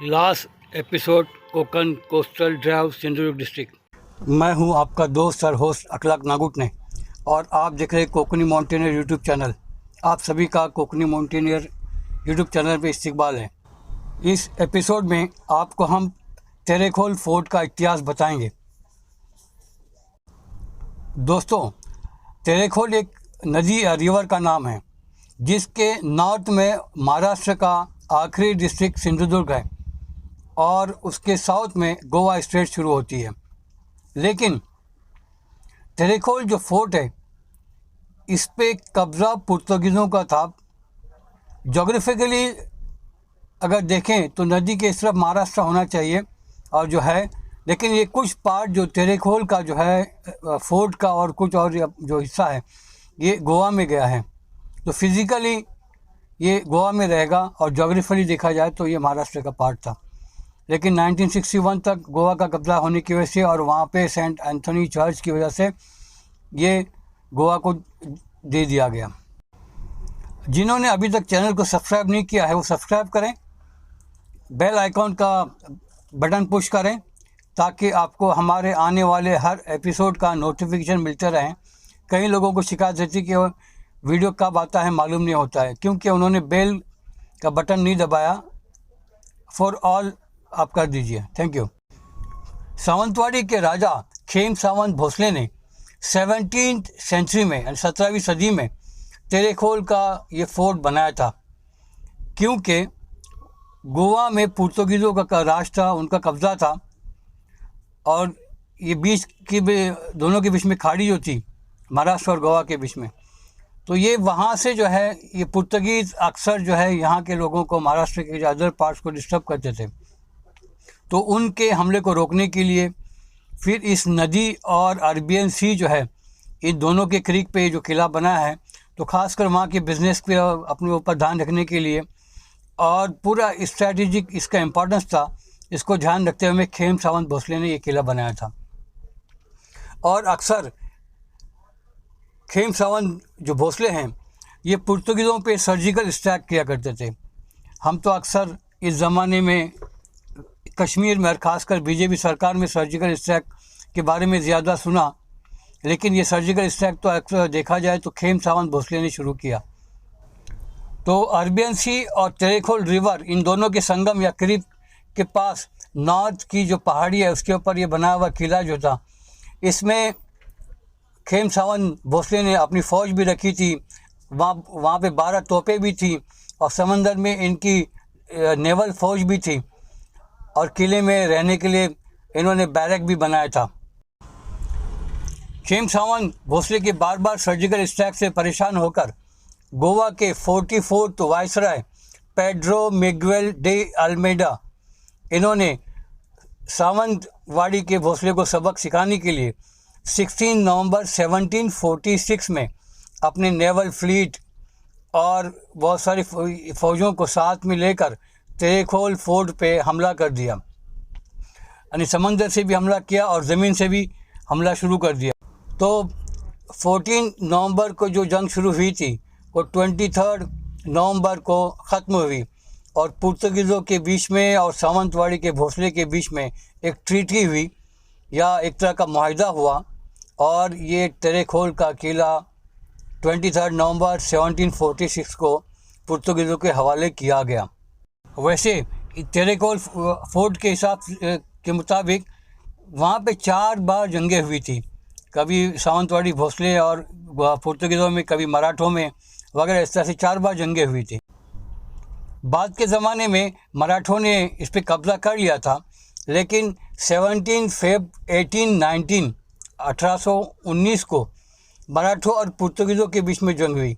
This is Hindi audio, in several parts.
Last episode Konkan coastal drive Sindhudurg district. मैं हूं आपका दोस्त और होस्ट अखलाक नागुटने और आप देख रहे हैं कोकनी माउंटेनियर यूट्यूब चैनल। आप सभी का कोकनी माउंटेनियर यूट्यूब चैनल पे इस्तकबाल है। इस एपिसोड में आपको हम तेरेखोल फोर्ट का इतिहास बताएंगे। दोस्तों, तेरेखोल एक नदी या रिवर का नाम है जिसके नॉर्थ में महाराष्ट्र का आखिरी डिस्ट्रिक्ट सिंधुदुर्ग है और उसके साउथ में गोवा स्टेट शुरू होती है। लेकिन तेरेखोल जो फोर्ट है इस पे कब्ज़ा पुर्तगीज़ों का था। जोग्राफिकली अगर देखें तो नदी के इस तरफ महाराष्ट्र होना चाहिए और जो है, लेकिन ये कुछ पार्ट जो तेरेखोल का जो है फोर्ट का और कुछ और जो हिस्सा है ये गोवा में गया है। तो फिज़िकली ये गोवा में रहेगा और जोग्राफिकली देखा जाए तो ये महाराष्ट्र का पार्ट था। लेकिन 1961 तक गोवा का कब्ज़ा होने की वजह से और वहाँ पे सेंट एंथोनी चर्च की वजह से ये गोवा को दे दिया गया। जिन्होंने अभी तक चैनल को सब्सक्राइब नहीं किया है वो सब्सक्राइब करें, बेल आइकॉन का बटन पुश करें ताकि आपको हमारे आने वाले हर एपिसोड का नोटिफिकेशन मिलते रहे। कई लोगों को शिकायत रहती कि वीडियो कब आता है मालूम नहीं होता है क्योंकि उन्होंने बेल का बटन नहीं दबाया। फॉर ऑल आप कर दीजिए, थैंक यू। सावंतवाड़ी के राजा खेम सावंत भोसले ने 17वीं सेंचुरी में यानी 17वीं सदी में तेरेखोल का ये फोर्ट बनाया था क्योंकि गोवा में पुर्तगीज़ों का राज था, उनका कब्ज़ा था और ये बीच की दोनों के बीच में खाड़ी जो थी महाराष्ट्र और गोवा के बीच में, तो ये वहाँ से जो है ये पुर्तगीज़ अक्सर जो है यहाँ के लोगों को महाराष्ट्र के अदर पार्ट्स को डिस्टर्ब करते थे। तो उनके हमले को रोकने के लिए फिर इस नदी और अरबियन सी जो है इन दोनों के क्रीक पे जो किला बना है, तो ख़ासकर वहाँ के बिज़नेस पे अपने ऊपर ध्यान रखने के लिए और पूरा स्ट्रैटेजिक इसका इम्पोर्टेंस था, इसको ध्यान रखते हुए खेम सावंत भोसले ने ये किला बनाया था। और अक्सर खेम सावंत जो भोसले हैं ये पुर्तगीज़ों पे सर्जिकल स्ट्राइक किया करते थे। हम तो अक्सर इस ज़माने में कश्मीर में और ख़ासकर बीजेपी सरकार में सर्जिकल स्ट्राइक के बारे में ज़्यादा सुना, लेकिन ये सर्जिकल स्ट्राइक तो अक्सर देखा जाए तो खेम सावंत भोसले ने शुरू किया। तो अरबियन सी और तेरेखोल रिवर इन दोनों के संगम या क्रीक के पास नॉर्थ की जो पहाड़ी है उसके ऊपर ये बना हुआ किला जो था, इसमें खेम सावंत भोसले ने अपनी फ़ौज भी रखी थी। वहाँ पे 12 तोपें भी थी और समंदर में इनकी नेवल फ़ौज भी थी और किले में रहने के लिए इन्होंने बैरक भी बनाया था। खेम सावंत भोसले के बार बार सर्जिकल स्ट्राइक से परेशान होकर गोवा के 44th viceroy Pedro Miguel de Almeida इन्होंने सावंतवाड़ी के भोसले को सबक सिखाने के लिए 16 नवंबर 1746 में अपने नेवल फ्लीट और बहुत सारी फ़ौजों को साथ में लेकर तेरेखोल फोर्ट पे हमला कर दिया। यानी समंदर से भी हमला किया और ज़मीन से भी हमला शुरू कर दिया। तो 14 नवंबर को जो जंग शुरू हुई थी वो 23 नवंबर को ख़त्म हुई और पुर्तगीज़ों के बीच में और सावंतवाड़ी के भोसले के बीच में एक ट्रीटी हुई या एक तरह का मुआहदा हुआ और ये तेरेखोल का किला 23 नवंबर 1746 को पुर्तगीज़ों के हवाले किया गया। वैसे तेरेखोल फोर्ट के हिसाब के मुताबिक वहाँ पे 4 बार जंगें हुई थी, कभी सावंतवाड़ी भोसले और पुर्तगीज़ों में, कभी मराठों में वगैरह, इस तरह से 4 बार जंगें हुई थी। बाद के ज़माने में मराठों ने इस पर कब्ज़ा कर लिया था, लेकिन 17 फेब 1819 को मराठों और पुर्तगीज़ों के बीच में जंग हुई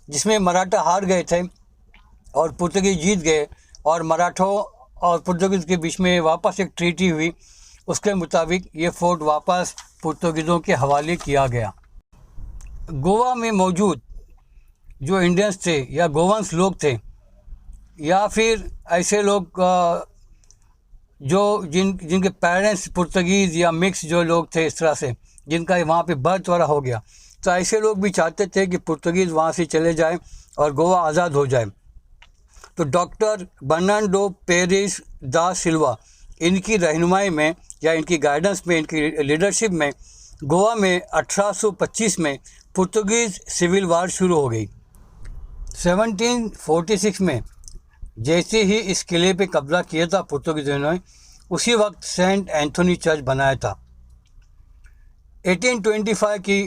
जिसमें मराठा हार गए थे और पुर्तगीज़ जीत गए और मराठों और पुर्तगीज़ के बीच में वापस एक ट्रीटी हुई। उसके मुताबिक ये फोर्ट वापस पुर्तगीज़ों के हवाले किया गया। गोवा में मौजूद जो इंडियंस थे या गोवंस लोग थे या फिर ऐसे लोग जो जिनके पेरेंट्स पुर्तगीज़ या मिक्स जो लोग थे, इस तरह से जिनका वहाँ पे बर्थ वाला हो गया, तो ऐसे लोग भी चाहते थे कि पुर्तगीज़ वहाँ से चले जाएं और गोवा आज़ाद हो जाए। तो डॉक्टर बर्नार्डो पेरेज दा सिल्वा, इनकी रहनुमाई में या इनकी गाइडेंस में, इनकी लीडरशिप में गोवा में 1825 में पुर्तगीज़ सिविल वार शुरू हो गई। 1746 में जैसे ही इस किले पे कब्जा किया था पुर्तगीज़ों ने, उसी वक्त सेंट एंथोनी चर्च बनाया था। 1825 की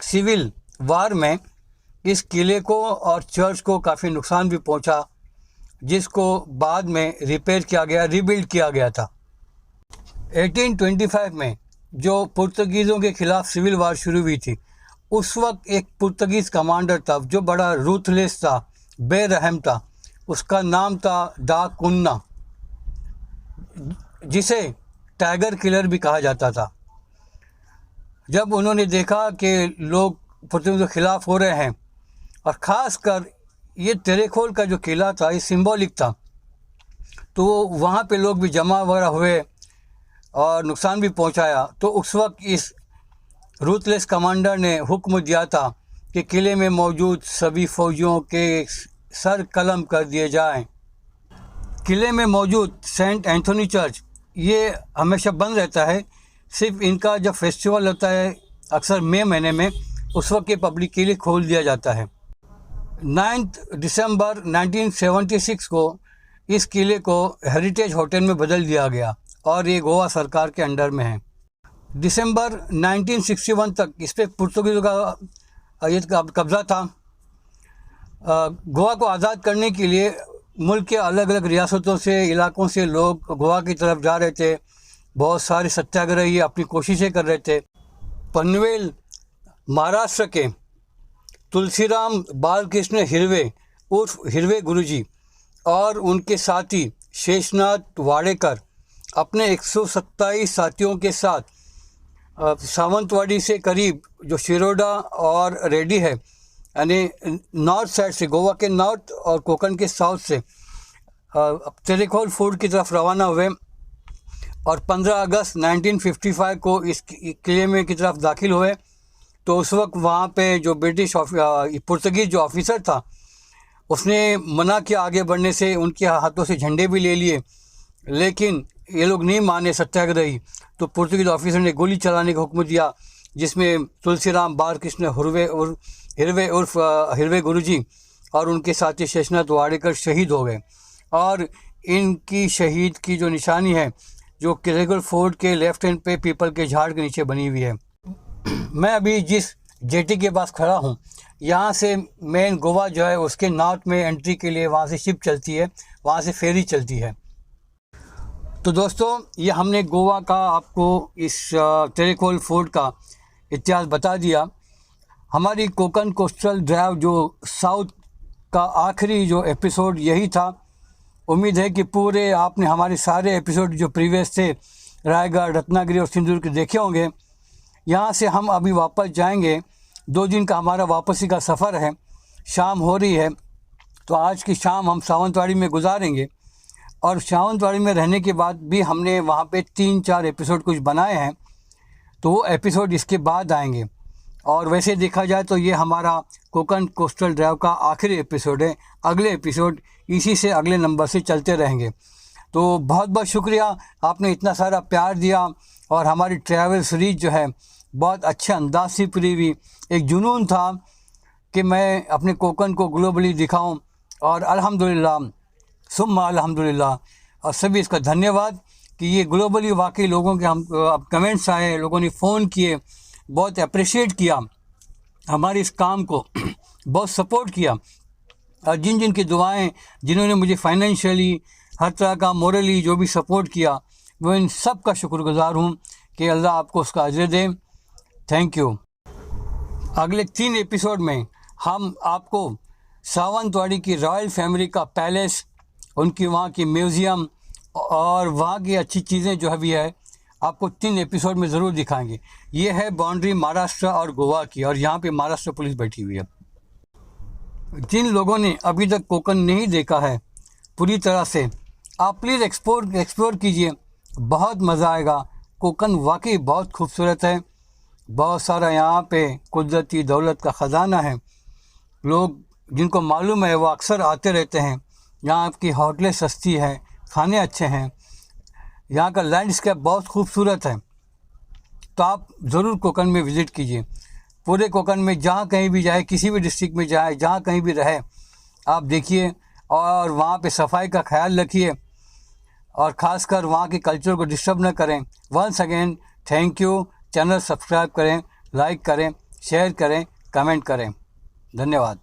सिविल वार में इस किले को और चर्च को काफ़ी नुकसान भी पहुंचा, जिसको बाद में रिपेयर किया गया, रीबिल्ड किया गया था। 1825 में जो पुर्तगीज़ों के ख़िलाफ़ सिविल वार शुरू हुई थी, उस वक्त एक पुर्तगीज़ कमांडर था जो बड़ा रूथलेस था, बेरहम था। उसका नाम था डा कुन्ना, जिसे टाइगर किलर भी कहा जाता था। जब उन्होंने देखा कि लोग पुर्तगीज़ों के ख़िलाफ़ हो रहे हैं, और ख़ास कर ये तेरेखोल का जो किला था ये सिंबॉलिक था, तो वहाँ पे लोग भी जमा वगैरह हुए और नुकसान भी पहुँचाया। तो उस वक्त इस रूथलेस कमांडर ने हुक्म दिया था कि किले में मौजूद सभी फ़ौजियों के सर कलम कर दिए जाएं। किले में मौजूद सेंट एंथोनी चर्च ये हमेशा बंद रहता है, सिर्फ इनका जब फेस्टिवल होता है अक्सर मई महीने में, उस वक्त ये पब्लिक के लिए खोल दिया जाता है। 9 दिसंबर 1976 को इस किले को हेरिटेज होटल में बदल दिया गया और ये गोवा सरकार के अंडर में है। दिसंबर 1961 तक इस पर पुर्तगीज़ों का ये कब्ज़ा था। गोवा को आज़ाद करने के लिए मुल्क के अलग अलग रियासतों से, इलाकों से लोग गोवा की तरफ जा रहे थे। बहुत सारे सत्याग्रही अपनी कोशिशें कर रहे थे। पनवेल महाराष्ट्र के तुलसीराम बालकृष्ण हिरवे उर्फ हिरवे गुरुजी और उनके साथी शेषनाथ वाडेकर अपने 127 साथियों के साथ सावंतवाड़ी से करीब जो शिरोडा और रेड्डी है, यानी नॉर्थ साइड से, गोवा के नॉर्थ और कोकण के साउथ से तेरेखोल फोर्ट की तरफ रवाना हुए और 15 अगस्त 1955 को इस किले में की तरफ दाखिल हुए। तो उस वक्त वहाँ पे जो ब्रिटिश पुर्तगीज़ जो ऑफिसर था, उसने मना किया आगे बढ़ने से, उनके हाथों से झंडे भी ले लिए, लेकिन ये लोग नहीं माने सत्याग्रही। तो पुर्तगीज़ ऑफिसर ने गोली चलाने का हुक्म दिया, जिसमें तुलसीराम बालकृष्ण हिरवे उर्फ हिरवे गुरुजी और उनके साथी शेषनाथ वाडेकर शहीद हो गए। और इनकी शहीद की जो निशानी है, जो तेरेखोल फोर्ट के लेफ्ट हैंड पे पीपल के झाड़ के नीचे बनी हुई है। मैं अभी जिस जेटी के पास खड़ा हूँ, यहाँ से मेन गोवा जो है उसके नॉर्थ में एंट्री के लिए वहाँ से शिप चलती है, वहाँ से फेरी चलती है। तो दोस्तों, ये हमने गोवा का आपको इस तेरेखोल फोर्ट का इतिहास बता दिया। हमारी कोकण कोस्टल ड्राइव जो साउथ का आखिरी जो एपिसोड यही था। उम्मीद है कि पूरे आपने हमारे सारे एपिसोड जो प्रीवियस थे रायगढ़, रत्नागिरी और सिंधुदुर्ग के देखे होंगे। यहाँ से हम अभी वापस जाएंगे। 2 दिन का हमारा वापसी का सफ़र है। शाम हो रही है, तो आज की शाम हम सावंतवाड़ी में गुजारेंगे। और सावंतवाड़ी में रहने के बाद भी हमने वहाँ पे 3-4 एपिसोड कुछ बनाए हैं, तो वो एपिसोड इसके बाद आएंगे। और वैसे देखा जाए तो ये हमारा कोकण कोस्टल ड्राइव का आखिरी एपिसोड है। अगले एपिसोड इसी से अगले नंबर से चलते रहेंगे। तो बहुत बहुत शुक्रिया, आपने इतना सारा प्यार दिया और हमारी ट्रैवल सीरीज जो है बहुत अच्छे अंदाज से पूरी हुई। एक जुनून था कि मैं अपने कोकण को ग्लोबली दिखाऊं, और अल्हम्दुलिल्लाह सुम्मा अल्हम्दुलिल्लाह, और सभी इसका धन्यवाद कि ये ग्लोबली वाकई लोगों के हम कमेंट्स आए, लोगों ने फ़ोन किए, बहुत अप्रिशिएट किया हमारे इस काम को, बहुत सपोर्ट किया। और जिन जिन की दुआएं, जिन्होंने मुझे फाइनेंशियली हर तरह का मोरली जो भी सपोर्ट किया, वो इन सब का शुक्रगुजार हूँ कि अल्लाह आपको उसका अजर दे। Thank you. अगले 3 एपिसोड में हम आपको सावंतवाड़ी की रॉयल फैमिली का पैलेस, उनकी वहाँ की म्यूज़ियम और वहाँ की अच्छी चीज़ें जो भी है आपको 3 एपिसोड में ज़रूर दिखाएंगे। ये है बाउंड्री महाराष्ट्र और गोवा की, और यहाँ पे महाराष्ट्र पुलिस बैठी हुई है। जिन लोगों ने अभी तक कोकण नहीं देखा है पूरी तरह से, आप प्लीज़ एक्सप्लोर कीजिए, बहुत मज़ा आएगा। कोकण वाकई बहुत खूबसूरत है, बहुत सारा यहाँ पे कुदरती दौलत का ख़जाना है। लोग जिनको मालूम है वो अक्सर आते रहते हैं। यहाँ की होटलें सस्ती हैं, खाने अच्छे हैं, यहाँ का लैंडस्केप बहुत खूबसूरत है। तो आप ज़रूर कोकण में विज़िट कीजिए। पूरे कोकण में जहाँ कहीं भी जाए, किसी भी डिस्ट्रिक्ट में जाए, जहाँ कहीं भी रहे, आप देखिए और वहाँ पे सफाई का ख्याल रखिए और ख़ासकर वहाँ के कल्चर को डिस्टर्ब न करें। Once again thank you. Channel subscribe करें, लाइक करें, शेयर करें, कमेंट करें। धन्यवाद।